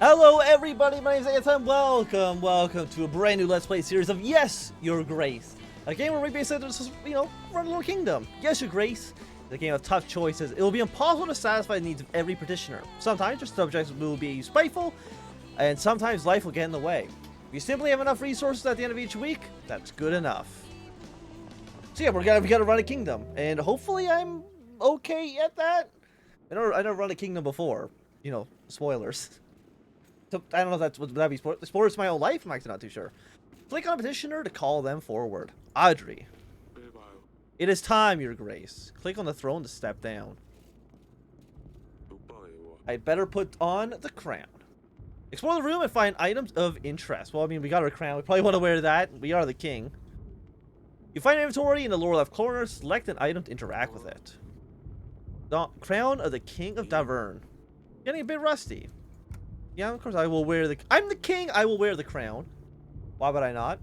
Hello everybody, my name is Anton. Welcome to a brand new Let's Play series of Yes, Your Grace. A game where we basically just, run a little kingdom. Yes, Your Grace is a game of tough choices. It will be impossible to satisfy the needs of every petitioner. Sometimes your subjects will be spiteful, and sometimes life will get in the way. If you simply have enough resources at the end of each week, that's good enough. So yeah, we gotta run a kingdom, and hopefully I'm okay at that. I never run a kingdom before. Spoilers. So, I don't know if would that be spoilers to my own life? I'm actually not too sure. Click on petitioner to call them forward. Audrey. It is time, Your Grace. Click on the throne to step down. I'd better put on the crown. Explore the room and find items of interest. Well, I mean, we got our crown. We probably want to wear that. We are the king. You find inventory in the lower left corner. Select an item to interact with it. The crown of the King of Davern. Getting a bit rusty. Yeah, of course I will wear the... I'm the king! I will wear the crown. Why would I not?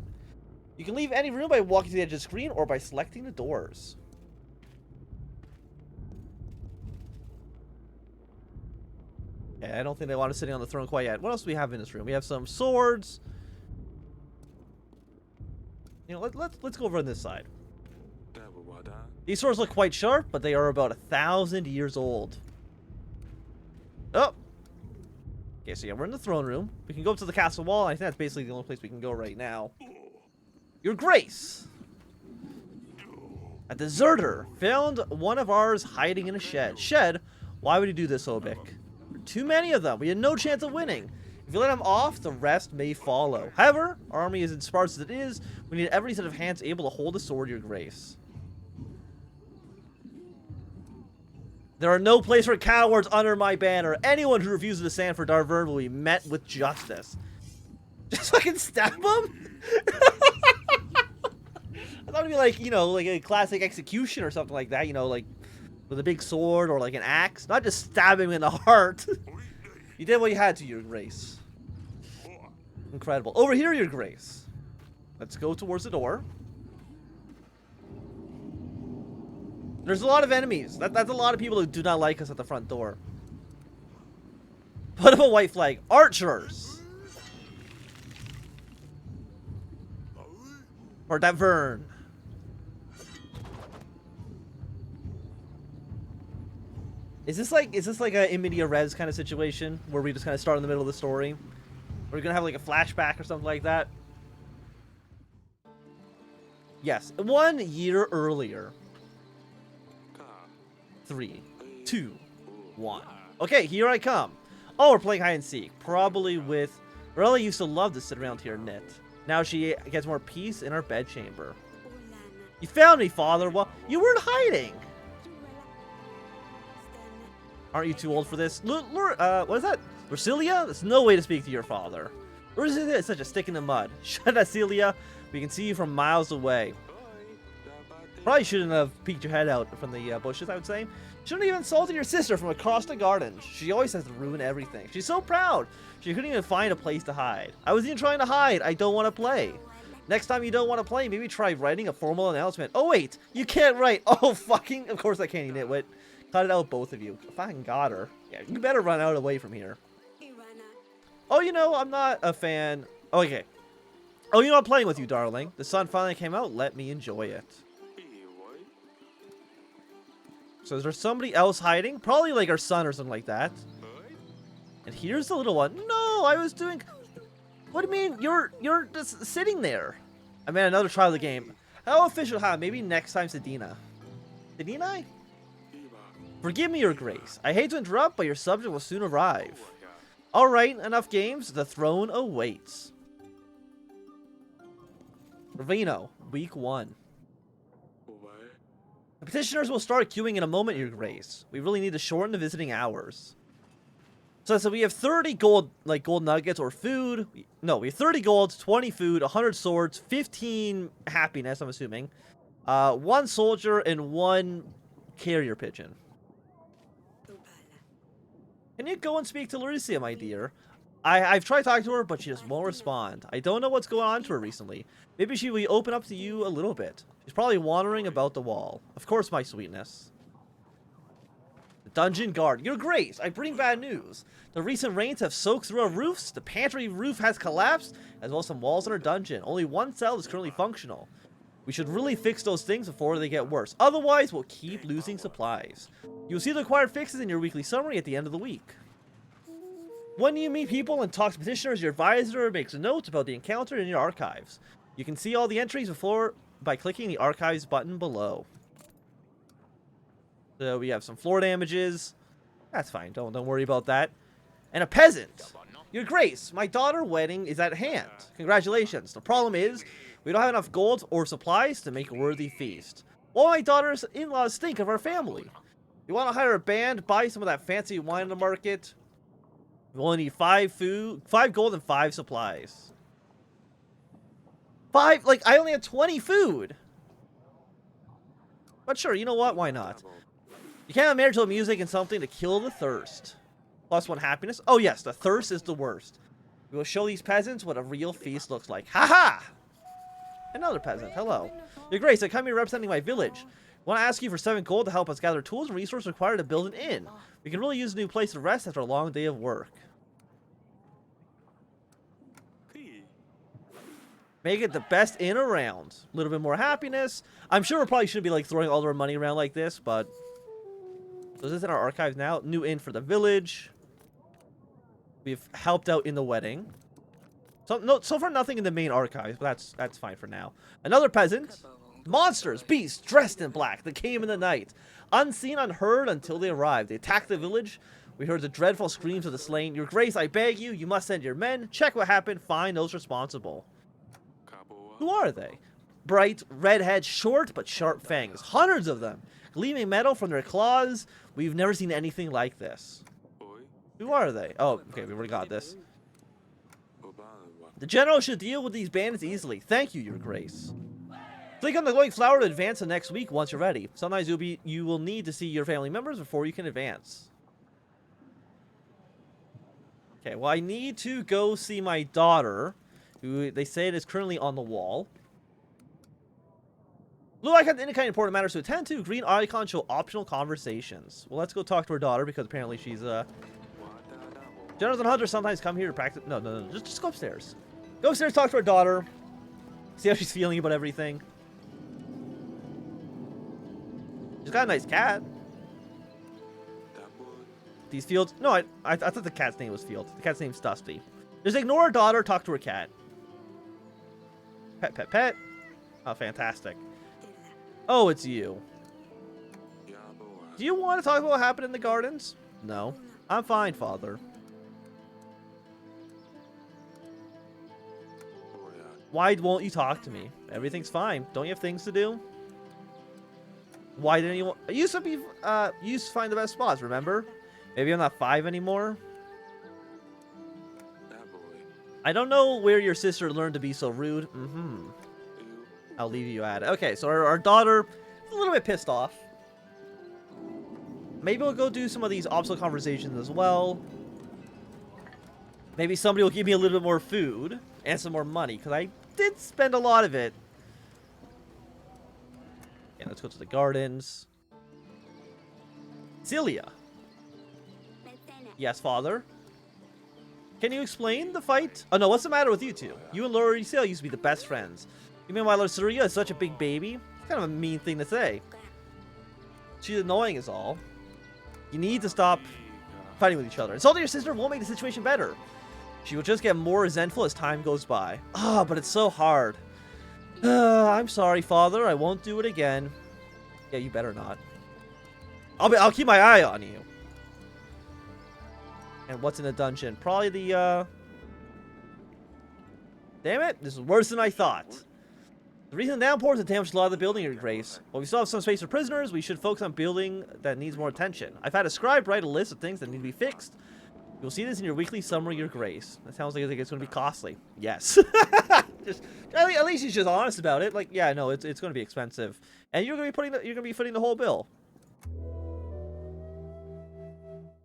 You can leave any room by walking to the edge of the screen or by selecting the doors. Yeah, I don't think they want us sitting on the throne quite yet. What else do we have in this room? We have some swords. Let's go over on this side. These swords look quite sharp, but they are about 1,000 years old. Oh! Okay, so yeah, we're in the throne room. We can go up to the castle wall. I think that's basically the only place we can go right now. Your Grace! A deserter found one of ours hiding in a shed. Shed? Why would he do this, Obik? There are too many of them. We had no chance of winning. If you let him off, the rest may follow. However, our army is as sparse as it is. We need every set of hands able to hold a sword, Your Grace. There are no place for cowards under my banner. Anyone who refuses to stand for Davern will be met with justice. Just fucking stab him? I thought it'd be like, like a classic execution or something like that, like with a big sword or like an axe. Not just stab him in the heart. You did what you had to, Your Grace. Incredible. Over here, Your Grace. Let's go towards the door. There's a lot of enemies. That's a lot of people who do not like us at the front door. Put up a white flag. Archers! Or Davern. Is this like a in media res kind of situation where we just kind of start in the middle of the story? Or we're gonna have like a flashback or something like that? Yes, 1 year earlier. 3, 2, 1. Okay, here I come. Oh, we're playing hide and seek. Probably with... Morella used to love to sit around here and knit. Now she gets more peace in her bedchamber. You found me, Father. Well, you weren't hiding. Aren't you too old for this? What is that? Lucilia? There's no way to speak to your father. Or is it such a stick in the mud? Shut up, Celia. We can see you from miles away. Probably shouldn't have peeked your head out from the bushes, I would say. Shouldn't have even insulted your sister from across the garden. She always has to ruin everything. She's so proud. She couldn't even find a place to hide. I wasn't even trying to hide. I don't want to play. Next time you don't want to play, maybe try writing a formal announcement. Oh, wait. You can't write. Oh, fucking... Of course I can't, you nitwit. Cut it out, both of you. Fucking got her. Yeah, you better run out away from here. Oh, I'm not a fan... Oh, okay. Oh, I'm playing with you, darling. The sun finally came out. Let me enjoy it. So is there somebody else hiding? Probably like our son or something like that. And here's the little one. No, I was doing... What do you mean? You're just sitting there. I mean, another try of the game. How official? How? Maybe next time, Sedina. Sedina? Forgive me, Your Grace. I hate to interrupt, but your subject will soon arrive. Alright, enough games. The throne awaits. Ravino, week 1. The petitioners will start queuing in a moment, Your Grace. We really need to shorten the visiting hours. So we have 30 gold, like gold nuggets or food. No, we have 30 gold, 20 food, 100 swords, 15 happiness, I'm assuming. 1 soldier and 1 carrier pigeon. Can you go and speak to Lauricia, my dear? I've tried talking to her, but she just won't respond. I don't know what's going on to her recently. Maybe she will open up to you a little bit. She's probably wandering about the wall. Of course, my sweetness. The Dungeon guard. Your Grace, I bring bad news. The recent rains have soaked through our roofs. The pantry roof has collapsed, as well as some walls in our dungeon. Only one cell is currently functional. We should really fix those things before they get worse. Otherwise, we'll keep losing supplies. You'll see the required fixes in your weekly summary at the end of the week. When you meet people and talk to petitioners, your advisor makes notes about the encounter in your archives. You can see all the entries before by clicking the archives button below. So we have some floor damages. That's fine. Don't worry about that. And a peasant. Your Grace, my daughter's wedding is at hand. Congratulations. The problem is, we don't have enough gold or supplies to make a worthy feast. All my daughter's in-laws think of our family. You want to hire a band, buy some of that fancy wine in the market. We only need 5 gold and 5 supplies. 5? Like, I only have 20 food. But sure, you know what? Why not? You can't have marital music and something to kill the thirst. +1 happiness. Oh yes, the thirst is the worst. We will show these peasants what a real feast looks like. Haha! Another peasant. Hello. Your Grace, I come here representing my village. I want to ask you for 7 gold to help us gather tools and resources required to build an inn. We can really use a new place to rest after a long day of work. Make it the best inn around. A little bit more happiness. I'm sure we probably shouldn't be like throwing all our money around like this, but... So this is in our archives now. New inn for the village. We've helped out in the wedding. So far nothing in the main archives, but that's fine for now. Another peasant. Monsters, beasts, dressed in black. They came in the night. Unseen, unheard until they arrived. They attacked the village. We heard the dreadful screams of the slain. Your Grace, I beg you, you must send your men. Check what happened. Find those responsible. Who are they? Bright, redhead, short but sharp fangs. Hundreds of them. Gleaming metal from their claws. We've never seen anything like this. Who are they? Oh, okay, we already got this. The general should deal with these bandits easily. Thank you, Your Grace. Click on the glowing flower to advance the next week once you're ready. Sometimes you will need to see your family members before you can advance. Okay, well I need to go see my daughter, who they say is currently on the wall. Blue icon to indicate important matters to attend to. Green icon show optional conversations. Well, let's go talk to her daughter because apparently she's Generals and hunters sometimes come here to practice. No. Just go upstairs. Go upstairs, talk to her daughter. See how she's feeling about everything. She's got a nice cat. These Fields. No, I thought the cat's name was Field. The cat's name's Dusty. Just ignore her daughter, talk to her cat. Pet. Oh, fantastic. Oh, it's you. Do you want to talk about what happened in the gardens? No. I'm fine, Father. Why won't you talk to me? Everything's fine. Don't you have things to do? Why didn't you... I used to find the best spots, remember? Maybe I'm not 5 anymore? I don't know where your sister learned to be so rude. I'll leave you at it. Okay, so our daughter is a little bit pissed off. Maybe we'll go do some of these obstacle conversations as well. Maybe somebody will give me a little bit more food and some more money, because I did spend a lot of it. Yeah, let's go to the gardens. Celia. Yes, Father. Can you explain the fight? Oh no, what's the matter with you two? You and Laura Celia used to be the best friends. You mean why Laura Celia is such a big baby? It's kind of a mean thing to say. She's annoying is all. You need to stop fighting with each other. Insulting your sister won't make the situation better. She will just get more resentful as time goes by. Ah, but it's so hard. I'm sorry, Father. I won't do it again. Yeah, you better not. I'll keep my eye on you. And what's in the dungeon? Probably the, Damn it, this is worse than I thought. The reason the downpours have damaged a lot of the building, Your Grace. While we still have some space for prisoners, we should focus on building that needs more attention. I've had a scribe write a list of things that need to be fixed. You'll see this in your weekly summary, Your Grace. That sounds like it's going to be costly. Yes. At least he's just honest about it. Like, yeah, no, it's going to be expensive, and you're going to be footing the whole bill.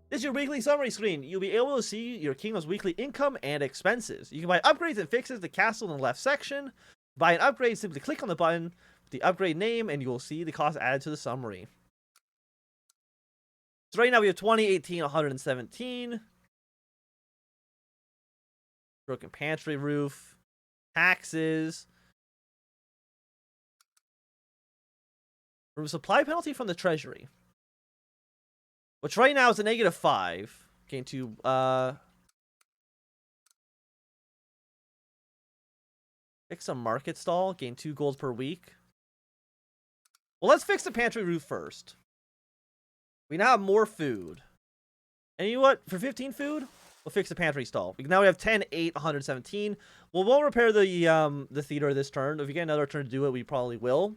This is your weekly summary screen. You'll be able to see your kingdom's weekly income and expenses. You can buy upgrades and fixes the castle in the left section. Buy an upgrade, simply click on the button with the upgrade name, and you will see the cost added to the summary. So right now we have 20, 18, 117. Broken pantry roof. Taxes. Remove supply penalty from the treasury. Which right now is a -5. Gain 2, fix a market stall. Gain 2 gold per week. Well, let's fix the pantry roof first. We now have more food. And you know what? For 15 food, we'll fix the pantry stall. Now we have 10, 8, 117. We won't repair the theater this turn. If we get another turn to do it, we probably will.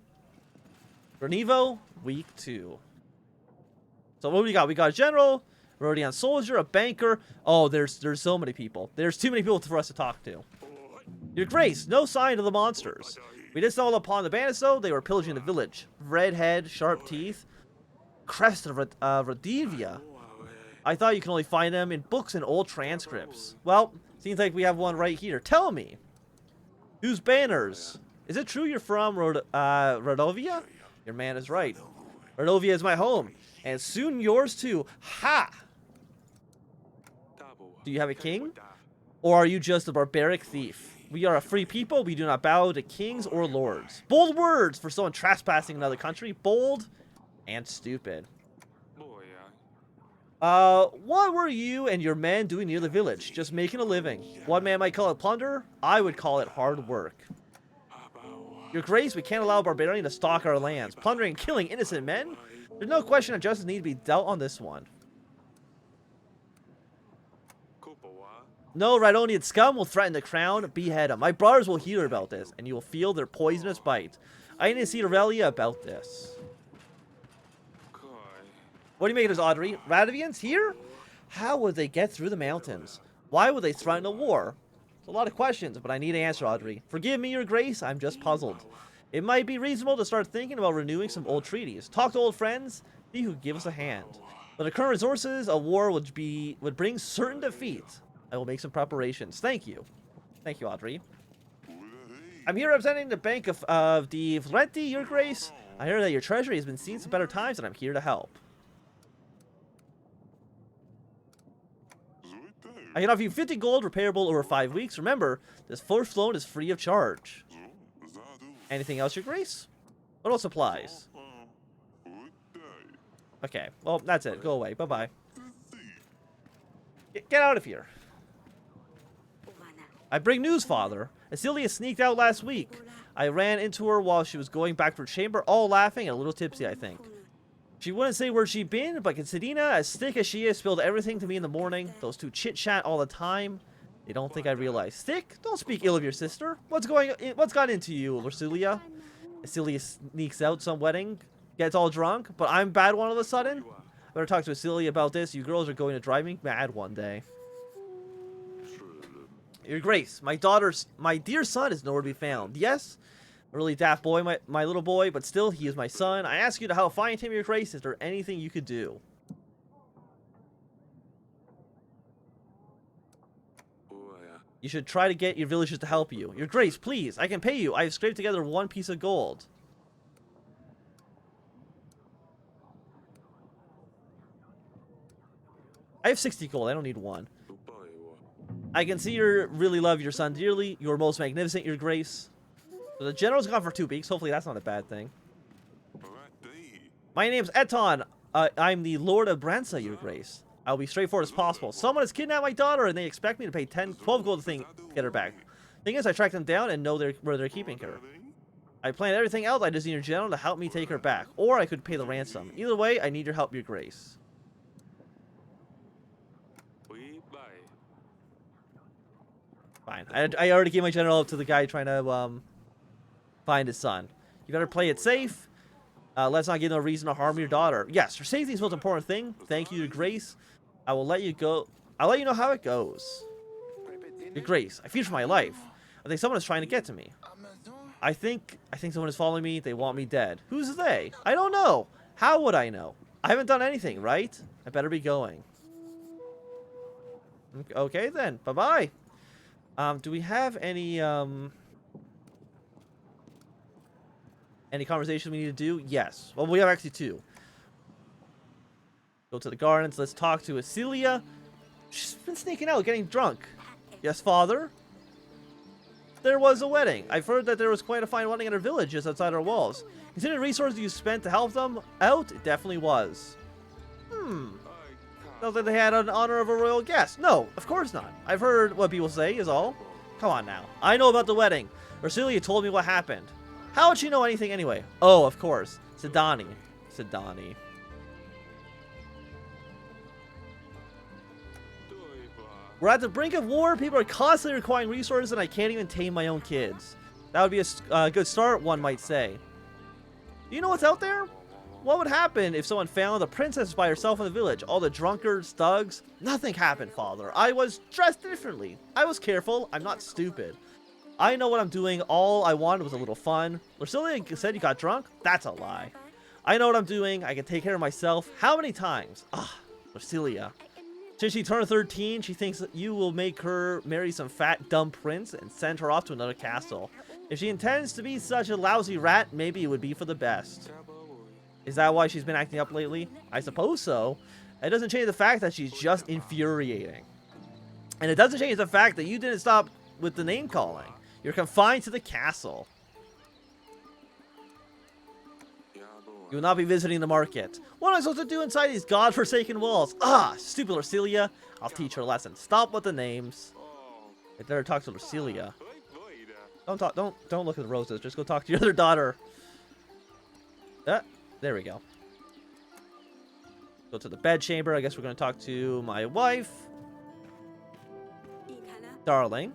Renevo, week 2. So what do we got? We got a general, Rodion soldier, a banker. Oh, there's so many people. There's too many people for us to talk to. Your Grace, no sign of the monsters. We just stumbled upon the bandits, though. They were pillaging the village. Red head, sharp teeth, crest of Radivia. I thought you can only find them in books and old transcripts. Well, seems like we have one right here. Tell me, whose banners? Is it true you're from Radovia? Your man is right. Radovia is my home, and soon yours too. Ha! Do you have a king? Or are you just a barbaric thief? We are a free people. We do not bow to kings or lords. Bold words for someone trespassing another country. Bold and stupid. What were you and your men doing near the village? Just making a living. One man might call it plunder. I would call it hard work. Your Grace, we can't allow a barbarian to stalk our lands, plundering and killing innocent men. There's no question that justice needs to be dealt on this one. No Rhydonian scum will threaten the crown. Behead them. My brothers will hear about this, and you will feel their poisonous bite. I need to see Aurelia about this. What do you make of this, Audrey? Radovians here? How would they get through the mountains? Why would they threaten a war? It's a lot of questions, but I need an answer, Audrey. Forgive me, Your Grace, I'm just puzzled. It might be reasonable to start thinking about renewing some old treaties. Talk to old friends, see who give us a hand. But the current resources, a war would bring certain defeat. I will make some preparations. Thank you. Thank you, Audrey. I'm here representing the Bank of the Florenti, Your Grace. I hear that your treasury has been seeing some better times, and I'm here to help. I can offer you 50 gold, repairable over 5 weeks. Remember, this first loan is free of charge. Anything else, Your Grace? What about supplies? Okay, well, that's it. Go away. Bye-bye. Get out of here. I bring news, Father. Asilia sneaked out last week. I ran into her while she was going back to her chamber, all laughing and a little tipsy, I think. She wouldn't say where she'd been, but Considina, as thick as she is, spilled everything to me in the morning. Those two chit-chat all the time. They don't think I realize. Thick? Don't speak ill of your sister. What's got into you, Lucilia? Asilia sneaks out some wedding, gets all drunk, but I'm bad one all of a sudden? I better talk to Asilia about this. You girls are going to drive me mad one day. Your Grace, my dear son is nowhere to be found. Yes? A really daft boy, my little boy, but still, he is my son. I ask you to help find him, Your Grace. Is there anything you could do? You should try to get your villagers to help you. Your Grace, please, I can pay you. I have scraped together 1 piece of gold. I have 60 gold. I don't need 1. I can see you really love your son dearly. You are most magnificent, Your Grace. So the general's gone for 2 weeks. Hopefully that's not a bad thing. My name's Eton. I'm the Lord of Bransa, Your Grace. I'll be straightforward as possible. Someone has kidnapped my daughter, and they expect me to pay 12 gold to get her back. Thing is, I tracked them down and know where they're keeping her. I planned everything else. I just need your general to help me take her back. Or I could pay the ransom. Either way, I need your help, Your Grace. Fine. I already gave my general up to the guy trying to find his son. You better play it safe. Let's not give no reason to harm your daughter. Yes, her safety is the most important thing. Thank you, Your Grace. I will let you go. I'll let you know how it goes. Your Grace, I fear for my life. I think someone is trying to get to me. I think someone is following me. They want me dead. Who's they? I don't know. How would I know? I haven't done anything, right? I better be going. Okay then. Bye-bye. Do we have any conversation we need to do? Yes. Well, we have actually 2. Go to the gardens. Let's talk to Asilia. She's been sneaking out, getting drunk. Yes, father? There was a wedding. I've heard that there was quite a fine wedding in our village just outside our walls. Considering the resources you spent to help them out, it definitely was. Sounds like they had an honor of a royal guest. No, of course not. I've heard what people say is all. Come on now. I know about the wedding. Ursilia told me what happened. How would she know anything anyway? Oh, of course. Sidani. Sidani. We're at the brink of war. People are constantly requiring resources, and I can't even tame my own kids. That would be a good start, one might say. Do you know what's out there? What would happen if someone found a princess by herself in the village? All the drunkards, thugs? Nothing happened, father. I was dressed differently. I was careful. I'm not stupid. I know what I'm doing. All I wanted was a little fun. Ursilia said you got drunk? That's a lie. I know what I'm doing. I can take care of myself. How many times? Ah, Ursilia. Since she turned 13, she thinks that you will make her marry some fat, dumb prince and send her off to another castle. If she intends to be such a lousy rat, maybe it would be for the best. Is that why she's been acting up lately? I suppose so. It doesn't change the fact that she's just infuriating. And it doesn't change the fact that you didn't stop with the name calling. You're confined to the castle. You will not be visiting the market. What am I supposed to do inside these godforsaken walls? Ah, stupid Ursilia. I'll teach her a lesson. Stop with the names. I better talk to Ursilia. Don't look at the roses. Just go talk to your other daughter. There we go. Go to the bedchamber. I guess we're going to talk to my wife. Darling.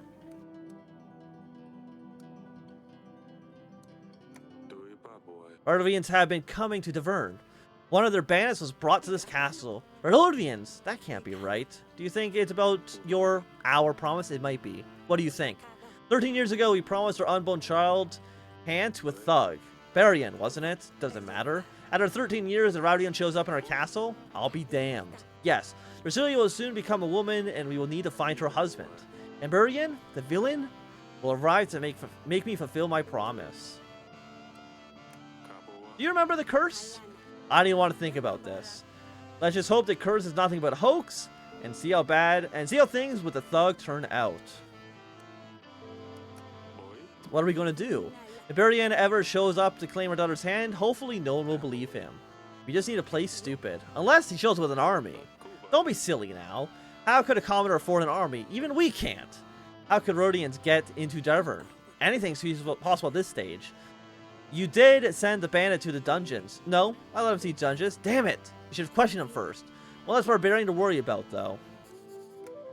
Rhodovians have been coming to Davern. One of their bandits was brought to this castle. Rhodovians? That can't be right. Do you think it's about our promise? It might be. What do you think? 13 years ago, we promised our unborn child hand to a thug. Barian, wasn't it? Doesn't matter. After 13 years, the Rhodovian shows up in our castle? I'll be damned. Yes, Ursilia will soon become a woman, and we will need to find her husband. And Barian, the villain, will arrive to make me fulfill my promise. Do you remember the curse? I don't even want to think about this. Let's just hope the curse is nothing but a hoax, and see how things with the thug turn out. What are we going to do? If Barian ever shows up to claim our daughter's hand, hopefully no one will believe him. We just need to play stupid. Unless he shows up with an army. Don't be silly now. How could a commoner afford an army? Even we can't. How could Rhodians get into Davern? Anything's possible at this stage. You did send the bandit to the dungeons. No, I let him see dungeons. Damn it! You should have questioned him first. Well, that's barbarian to worry about, though.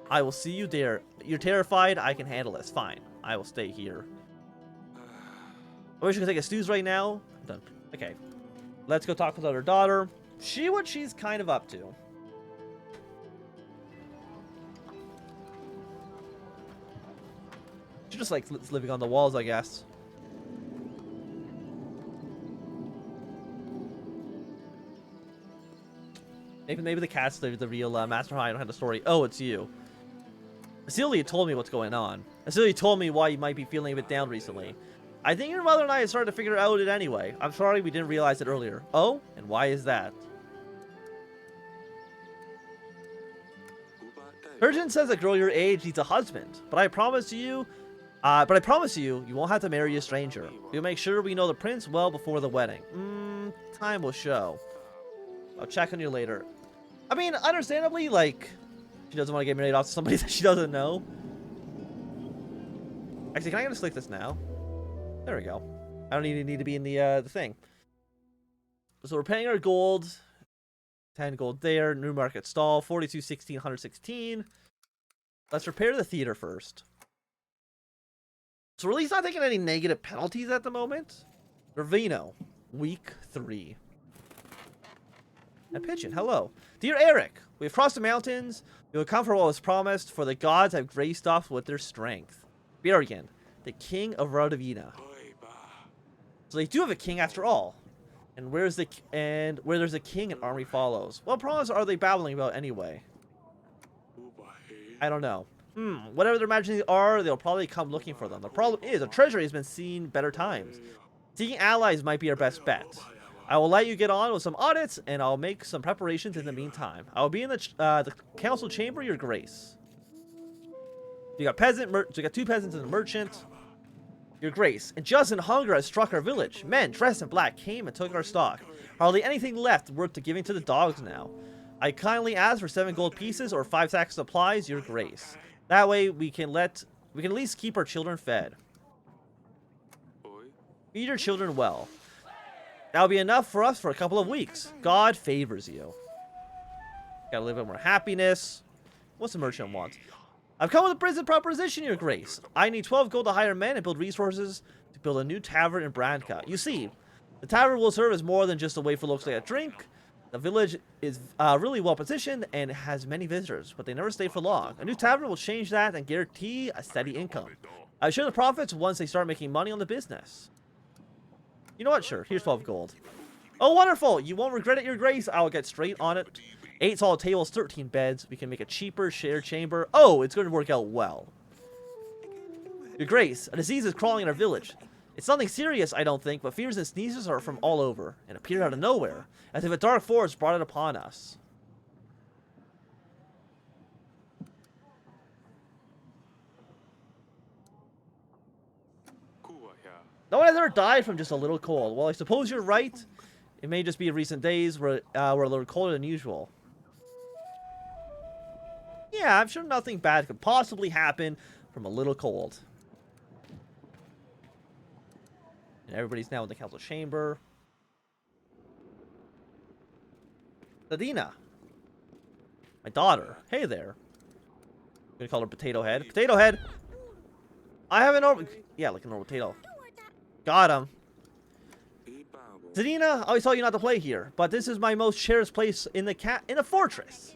I will see you there. You're terrified. I can handle this. Fine. I will stay here. I wish I could take a snooze right now. I'm done. Okay. Let's go talk with our daughter. See what she's kind of up to. She just like living on the walls, I guess. Maybe the cat's the real Master High. I don't have the story. Oh, it's you. Asilia told me what's going on. Asilia told me why you might be feeling a bit down recently. I think your mother and I had started to figure out it anyway. I'm sorry we didn't realize it earlier. Oh? And why is that? Urgent says a girl your age needs a husband, but I promise you, you won't have to marry a stranger. We'll make sure we know the prince well before the wedding. Time will show. I'll check on you later. I mean, understandably, like, she doesn't want to get married off to somebody that she doesn't know. Actually, can I just click this now? There we go. I don't even need to be in the thing. So we're paying our gold. 10 gold there. New market stall. 4216, 116. Let's repair the theater first. So we're at least not taking any negative penalties at the moment. Ravino, week 3. A pigeon, hello. Dear Eric, we have crossed the mountains. We will come for what was promised, for the gods have graced us with their strength. Barian, the king of Rhodovina. So they do have a king after all. And where there's a king, an army follows. What promise are they babbling about anyway? I don't know. Whatever their imaginings are, they'll probably come looking for them. The problem is, the treasury has been seeing better times. Seeking allies might be our best bet. I will let you get on with some audits, and I'll make some preparations in the meantime. I will be in the council chamber, Your Grace. You got you got 2 peasants and a merchant. Your Grace, injustice and hunger has struck our village. Men dressed in black came and took our stock. Hardly anything left worth to giving to the dogs now. I kindly ask for 7 gold pieces or 5 sacks of supplies, Your Grace. That way we can at least keep our children fed. Feed your children well. That'll be enough for us for a couple of weeks. God favors you. Got a little bit more happiness. What's the merchant want? I've come with a prison proposition, Your Grace. I need 12 gold to hire men and build resources to build a new tavern in Branca. You see, the tavern will serve as more than just a way for locals to get a drink. The village is really well positioned and has many visitors, but they never stay for long. A new tavern will change that and guarantee a steady income. I share the profits once they start making money on the business. You know what? Sure. Here's 12 gold. Oh, wonderful. You won't regret it, Your Grace. I'll get straight on it. 8 solid tables, 13 beds. We can make a cheaper shared chamber. Oh, it's going to work out well. Your Grace, a disease is crawling in our village. It's nothing serious, I don't think, but fevers and sneezes are from all over and appeared out of nowhere, as if a dark force brought it upon us. No one has ever died from just a little cold. Well, I suppose you're right. It may just be recent days where a little colder than usual. Yeah, I'm sure nothing bad could possibly happen from a little cold. And everybody's now in the council chamber. Sadina. My daughter. Hey there. I'm gonna call her Potato Head. Potato Head! I have a normal... Yeah, like a normal potato. Got him. Zadina, I always tell you not to play here, but this is my most cherished place in the fortress.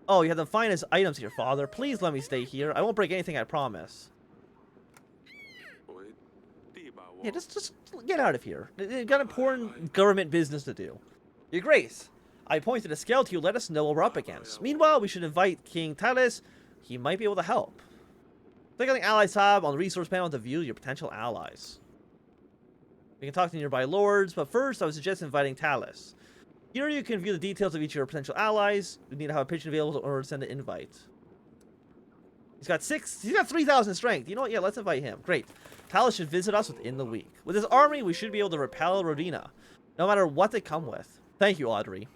Oh, you have the finest items here, Father. Please let me stay here. I won't break anything, I promise. Yeah, just get out of here. You got important government business to do. Your Grace, I appointed a scout to let us know what we're up against. Meanwhile, we should invite King Talis. He might be able to help. Click on the Allies tab on the resource panel to view your potential allies. We can talk to nearby lords, but first I would suggest inviting Talis. Here you can view the details of each of your potential allies. You need to have a patron available in order to send an invite. He's got 3,000 strength. You know what? Yeah, let's invite him. Great. Talis should visit us within the week. With his army, we should be able to repel Rodina, no matter what they come with. Thank you, Audrey.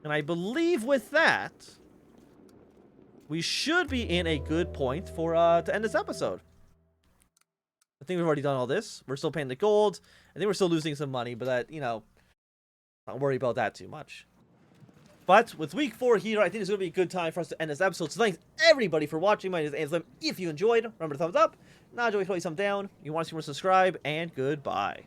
And I believe with that, we should be in a good point for to end this episode. I think we've already done all this. We're still paying the gold. I think we're still losing some money, but that, you know, not worry about that too much. But with week 4 here, I think it's going to be a good time for us to end this episode. So thanks everybody for watching. My name is Anthem. If you enjoyed, remember to thumbs up. Not enjoy, throw a thumbs down. You want to see more, subscribe, and goodbye.